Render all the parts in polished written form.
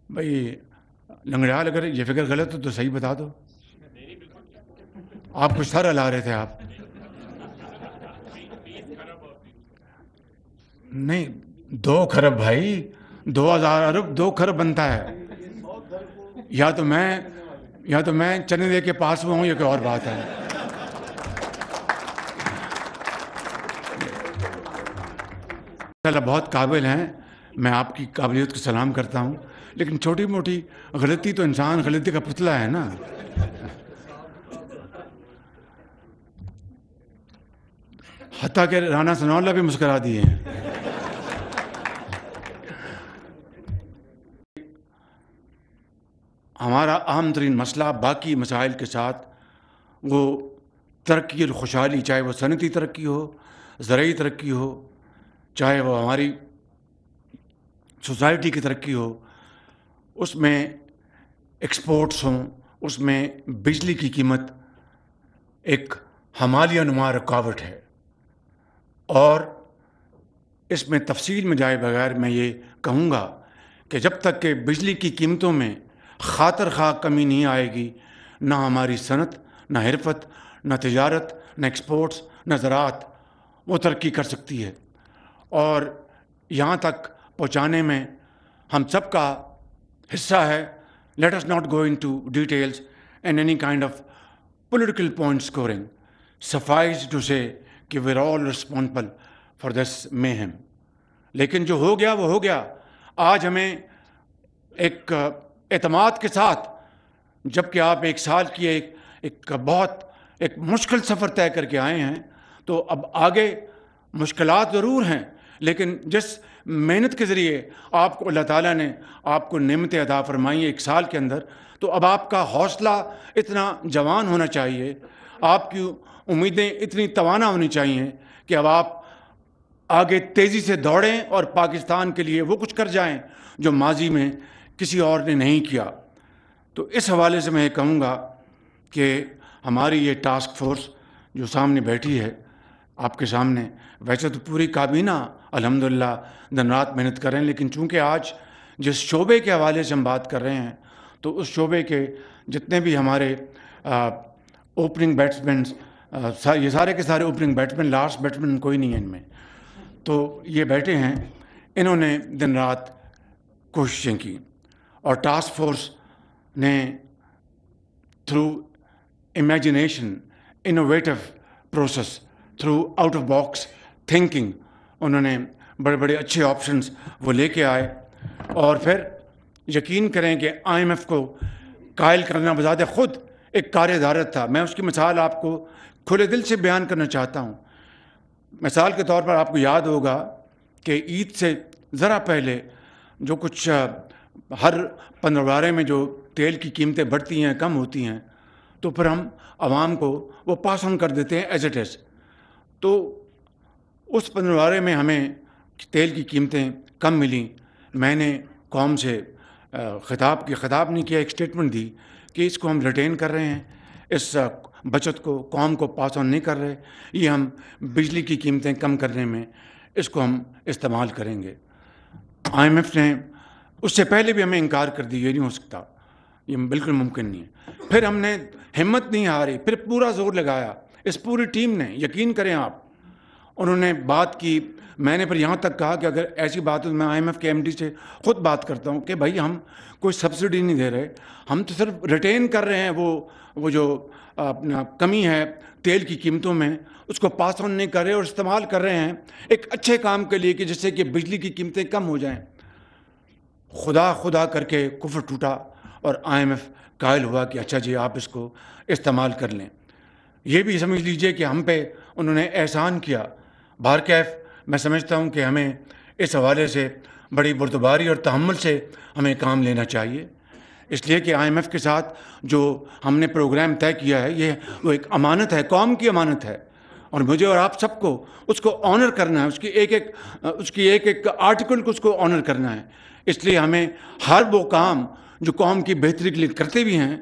بھائی لنگڑیال، اگر یہ فکر غلط ہو تو صحیح بتا دو. آپ کچھ سر ہلا رہے تھے آپ. نہیں، 2 کھرب بھائی، 2000 ارب 2 کھرب بنتا ہے. یا تو میں چنے دے کے پاس میں ہوں، یہ کوئی اور بات ہے. اللہ بہت قابل ہیں، میں آپ کی قابلیت کو سلام کرتا ہوں، لیکن چھوٹی موٹی غلطی تو انسان غلطی کا پتلا ہے نا. حتیٰ کہ رانا ثناء اللہ بھی مسکرا دیے ہیں. ہمارا اہم ترین مسئلہ باقی مسائل کے ساتھ وہ ترقی اور خوشحالی، چاہے وہ صنعتی ترقی ہو، زرعی ترقی ہو، چاہے وہ ہماری سوسائٹی کی ترقی ہو، اس میں ایکسپورٹس ہوں، اس میں بجلی کی قیمت ایک حمالیہ نما رکاوٹ ہے. اور اس میں تفصیل میں جائے بغیر میں یہ کہوں گا کہ جب تک کہ بجلی کی قیمتوں میں خاطر خواہ کمی نہیں آئے گی، نہ ہماری صنعت، نہ حرفت، نہ تجارت، نہ ایکسپورٹس، نہ زراعت وہ ترقی کر سکتی ہے. اور یہاں تک پہنچانے میں ہم سب کا حصہ ہے. Let us not go into details and any kind of political point scoring. Suffice to say کہ we're all responsible for this mayhem. لیکن جو ہو گیا وہ ہو گیا. آج ہمیں ایک اعتماد کے ساتھ، جب کہ آپ 1 سال کی ایک بہت مشکل سفر طے کر کے آئے ہیں، تو اب آگے مشکلات ضرور ہیں، لیکن جس محنت کے ذریعے آپ کو اللہ تعالیٰ نے آپ کو نعمتیں عطا فرمائی 1 سال کے اندر، تو اب آپ کا حوصلہ اتنا جوان ہونا چاہیے، آپ کی امیدیں اتنی توانا ہونی چاہیے کہ اب آپ آگے تیزی سے دوڑیں اور پاکستان کے لیے وہ کچھ کر جائیں جو ماضی میں کسی اور نے نہیں کیا. تو اس حوالے سے میں یہ کہوں گا کہ ہماری یہ ٹاسک فورس جو سامنے بیٹھی ہے آپ کے سامنے، ویسے تو پوری کابینہ الحمدللہ دن رات محنت کر رہے ہیں، لیکن چونکہ آج جس شعبے کے حوالے سے ہم بات کر رہے ہیں تو اس شعبے کے جتنے بھی ہمارے اوپننگ بیٹسمینس، یہ سارے کے سارے اوپننگ بیٹسمین، لاسٹ بیٹسمین کوئی نہیں ہے ان میں، تو یہ بیٹھے ہیں، انہوں نے دن رات کوششیں کی. اور ٹاسک فورس نے through imagination, innovative process, through out of box thinking, انہوں نے بڑے بڑے اچھے آپشنز وہ لے کے آئے. اور پھر یقین کریں کہ آئی ایم ایف کو قائل کرنا بذات خود ایک کار عدالت تھا. میں اس کی مثال آپ کو کھلے دل سے بیان کرنا چاہتا ہوں. مثال کے طور پر آپ کو یاد ہوگا کہ عید سے ذرا پہلے جو کچھ ہر 15 میں جو تیل کی قیمتیں بڑھتی ہیں، کم ہوتی ہیں، تو پھر ہم عوام کو وہ پاس آن کر دیتے ہیں ایز اٹ از. تو اس 15 میں ہمیں تیل کی قیمتیں کم ملیں. میں نے قوم سے خطاب نہیں کیا، ایک اسٹیٹمنٹ دی کہ اس کو ہم ریٹین کر رہے ہیں، اس بچت کو قوم کو پاس آن نہیں کر رہے، یہ ہم بجلی کی قیمتیں کم کرنے میں اس کو ہم استعمال کریں گے. آئی ایم ایف نے اس سے پہلے بھی ہمیں انکار کر دی، یہ نہیں ہو سکتا، یہ بالکل ممکن نہیں ہے. پھر ہم نے ہمت نہیں ہاری، پھر پورا زور لگایا اس پوری ٹیم نے. یقین کریں آپ، انہوں نے بات کی. میں نے پھر یہاں تک کہا کہ اگر ایسی بات ہو تو میں آئی ایم ایف کے ایم ڈی سے خود بات کرتا ہوں کہ بھائی ہم کوئی سبسڈی نہیں دے رہے، ہم تو صرف ریٹین کر رہے ہیں وہ جو اپنا کمی ہے تیل کی قیمتوں میں، اس کو پاس آن نہیں کر رہے اور استعمال کر رہے ہیں ایک اچھے کام کے لیے کہ جس سے کہ بجلی کی قیمتیں کم ہو جائیں. خدا کر کے کفر ٹوٹا اور آئی ایم ایف قائل ہوا کہ اچھا جی آپ اس کو استعمال کر لیں. یہ بھی سمجھ لیجئے کہ ہم پہ انہوں نے احسان کیا. بہرکیف میں سمجھتا ہوں کہ ہمیں اس حوالے سے بڑی بردباری اور تحمل سے ہمیں کام لینا چاہیے، اس لیے کہ آئی ایم ایف کے ساتھ جو ہم نے پروگرام طے کیا ہے یہ وہ ایک امانت ہے، قوم کی امانت ہے، اور مجھے اور آپ سب کو اس کو آنر کرنا ہے، اس کی ایک آرٹیکل کو اس کو آنر کرنا ہے. اس لیے ہمیں ہر وہ کام جو قوم کی بہتری کے لیے کرتے بھی ہیں،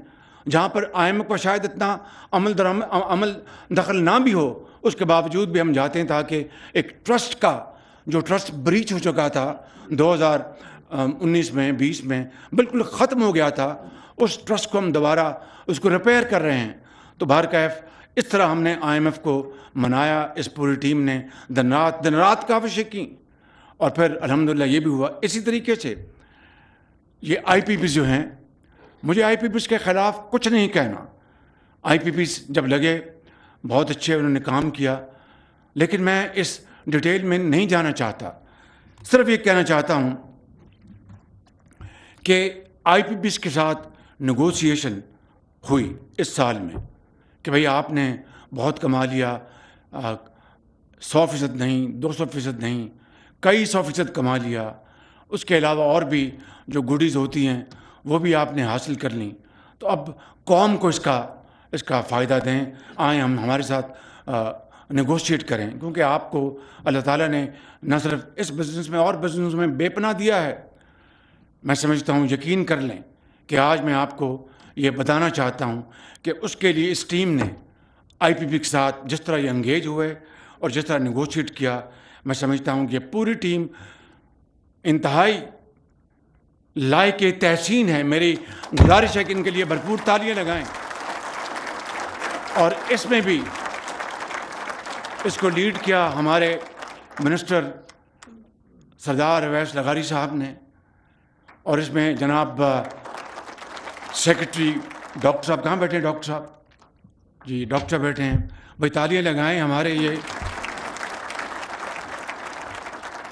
جہاں پر آئی ایم ایف کا شاید اتنا عمل دخل نہ بھی ہو، اس کے باوجود بھی ہم جاتے ہیں تاکہ ایک ٹرسٹ کا جو ٹرسٹ بریچ ہو چکا تھا 19 میں 20 میں بالکل ختم ہو گیا تھا. اس ٹرسٹ کو ہم دوبارہ اس کو ریپیئر کر رہے ہیں. تو بہرکیف اس طرح ہم نے IMF کو منایا. اس پوری ٹیم نے دن رات کاوشیں کی اور پھر الحمدللہ یہ بھی ہوا. اسی طریقے سے یہ IPPs جو ہیں, مجھے IPPs کے خلاف کچھ نہیں کہنا. IPPs جب لگے بہت اچھے انہوں نے کام کیا, لیکن میں اس ڈیٹیل میں نہیں جانا چاہتا. صرف یہ کہنا چاہتا ہوں کہ IPPs کے ساتھ نیگوسیشن ہوئی اس سال میں کہ بھئی آپ نے بہت کما لیا, 100% نہیں, 200% نہیں, کئی 100% کما لیا. اس کے علاوہ اور بھی جو گڈیز ہوتی ہیں وہ بھی آپ نے حاصل کر لیں. تو اب قوم کو اس کا فائدہ دیں, آئیں ہم ہمارے ساتھ نیگوشیٹ کریں, کیونکہ آپ کو اللہ تعالیٰ نے نہ صرف اس بزنس میں اور بزنس میں بے پناہ دیا ہے. میں سمجھتا ہوں, یقین کر لیں کہ آج میں آپ کو یہ بتانا چاہتا ہوں کہ اس کے لیے اس ٹیم نے IPP کے ساتھ جس طرح یہ انگیج ہوئے اور جس طرح نیگوشیٹ کیا, میں سمجھتا ہوں کہ پوری ٹیم انتہائی لائق تحسین ہے. میری گزارش ہے کہ ان کے لیے بھرپور تالیاں لگائیں. اور اس میں بھی اس کو لیڈ کیا ہمارے منسٹر سردار اویس لغاری صاحب نے, اور اس میں جناب سیکرٹری ڈاکٹر صاحب, کہاں بیٹھے ہیں ڈاکٹر صاحب؟ جی ڈاکٹر صاحب بیٹھے ہیں. بھائی تالیاں لگائیں. ہمارے یہ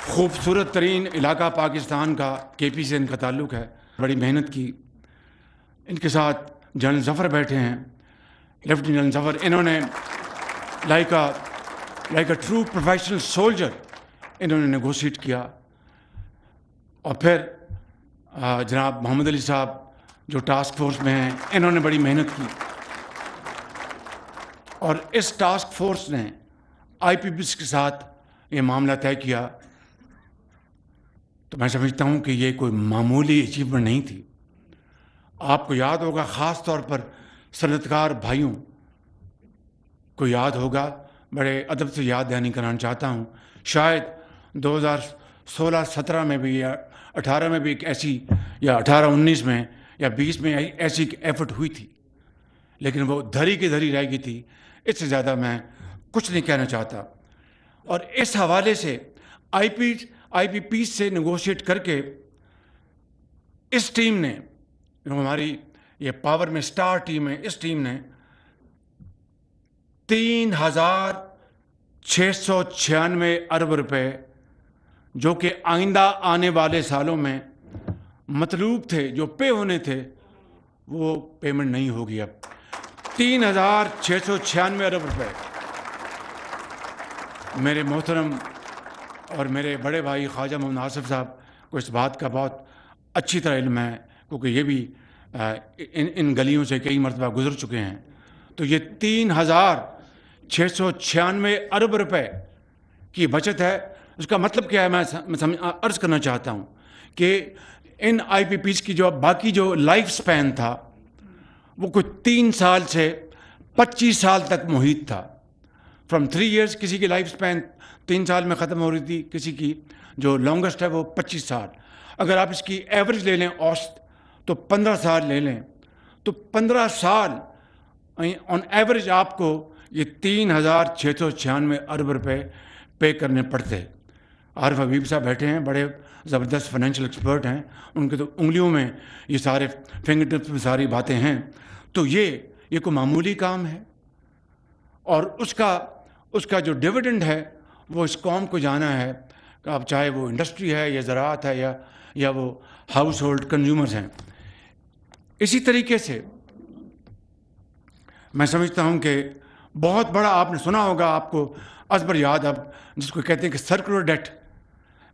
خوبصورت ترین علاقہ پاکستان کا KP سے ان کا تعلق ہے, بڑی محنت کی. ان کے ساتھ جنرل ظفر بیٹھے ہیں, لیفٹیننٹ جنرل ظفر. انہوں نے like a true professional soldier انہوں نے نیگوشیٹ کیا. اور پھر جناب محمد علی صاحب جو ٹاسک فورس میں ہیں, انہوں نے بڑی محنت کی اور اس ٹاسک فورس نے IPPs کے ساتھ یہ معاملہ طے کیا. تو میں سمجھتا ہوں کہ یہ کوئی معمولی اچیومنٹ نہیں تھی. آپ کو یاد ہوگا, خاص طور پر صنعتکار بھائیوں کو یاد ہوگا, بڑے ادب سے یاد دہانی کرانا چاہتا ہوں, شاید 2016-17 میں بھی یا 18 میں بھی ایک ایسی, یا 18-19 میں یا 20 میں ایسی ایفرٹ ہوئی تھی, لیکن وہ دھری کی دھری رہ گئی تھی. اس سے زیادہ میں کچھ نہیں کہنا چاہتا. اور اس حوالے سے IPPs سے نیگوشیٹ کر کے اس ٹیم نے, جو ہماری یہ پاور میں سٹار ٹیم ہے, اس ٹیم نے 3,696 ارب روپے, جو کہ آئندہ آنے والے سالوں میں مطلوب تھے, جو پے ہونے تھے, وہ پیمنٹ نہیں ہوگی. اب 3,696 ارب روپے. میرے محترم اور میرے بڑے بھائی خواجہ محمد آصف صاحب کو اس بات کا بہت اچھی طرح علم ہے, کیونکہ یہ بھی ان گلیوں سے کئی مرتبہ گزر چکے ہیں. تو یہ 3,696 ارب روپے کی بچت ہے. اس کا مطلب کیا ہے, میں عرض کرنا چاہتا ہوں کہ ان IPPs کی جو باقی جو لائف سپین تھا وہ کوئی 3 سال سے 25 سال تک محیط تھا. فرام 3 ایئرس کسی کی لائف سپین 3 سال میں ختم ہو رہی تھی, کسی کی جو لانگسٹ ہے وہ 25 سال. اگر آپ اس کی ایوریج لے لیں اوسط, تو 15 سال لے لیں, تو 15 سال آن ایوریج آپ کو یہ 3,696 ارب روپے پے کرنے پڑتے. عارف حبیب صاحب بیٹھے ہیں, بڑے زبردست فائنینشیل ایکسپرٹ ہیں, ان کے تو انگلیوں میں یہ سارے فنگر ٹپس میں ساری باتیں ہیں. تو یہ کوئی معمولی کام ہے, اور اس کا جو ڈویڈنڈ ہے وہ اس قوم کو جانا ہے, اب چاہے وہ انڈسٹری ہے یا زراعت ہے یا وہ ہاؤس ہولڈ کنزیومرز ہیں. اسی طریقے سے میں سمجھتا ہوں کہ بہت بڑا, آپ نے سنا ہوگا, آپ کو ازبر یاد, اب جس کو کہتے ہیں کہ سرکولر ڈیٹ,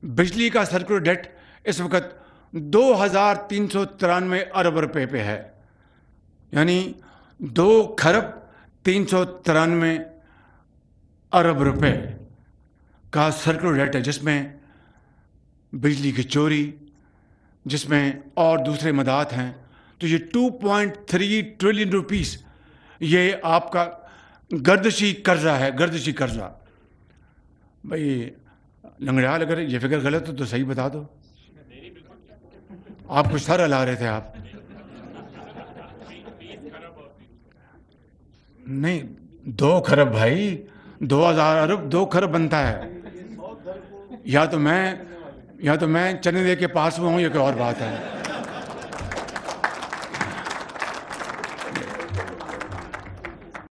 بجلی کا سرکولر ڈیٹ اس وقت 2,393 ارب روپے پہ ہے. یعنی 2,393 ارب روپے کا سرکولر ڈیٹ ہے, جس میں بجلی کی چوری, جس میں اور دوسرے مدات ہیں. تو یہ 2.3 ٹریلین روپیز یہ آپ کا گردشی قرضہ ہے, گردشی قرضہ. بھائی لنگڑیال, اگر یہ فگر غلط ہو تو صحیح بتا دو. آپ کچھ سر ہلا رہے تھے آپ. نہیں 2 کھرب بھائی, 2000 ارب 2 کھرب بنتا ہے. یا تو میں چنے دے کے پاس میں ہوں, یہ کوئی اور بات ہے.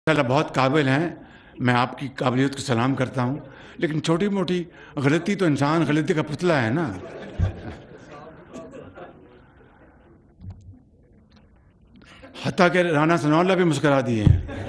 اللہ بہت قابل ہیں, میں آپ کی قابلیت کو سلام کرتا ہوں, لیکن چھوٹی موٹی غلطی تو انسان غلطی کا پتلا ہے نا. حتیٰ کہ رانا ثناء اللہ بھی مسکرا دیے ہیں.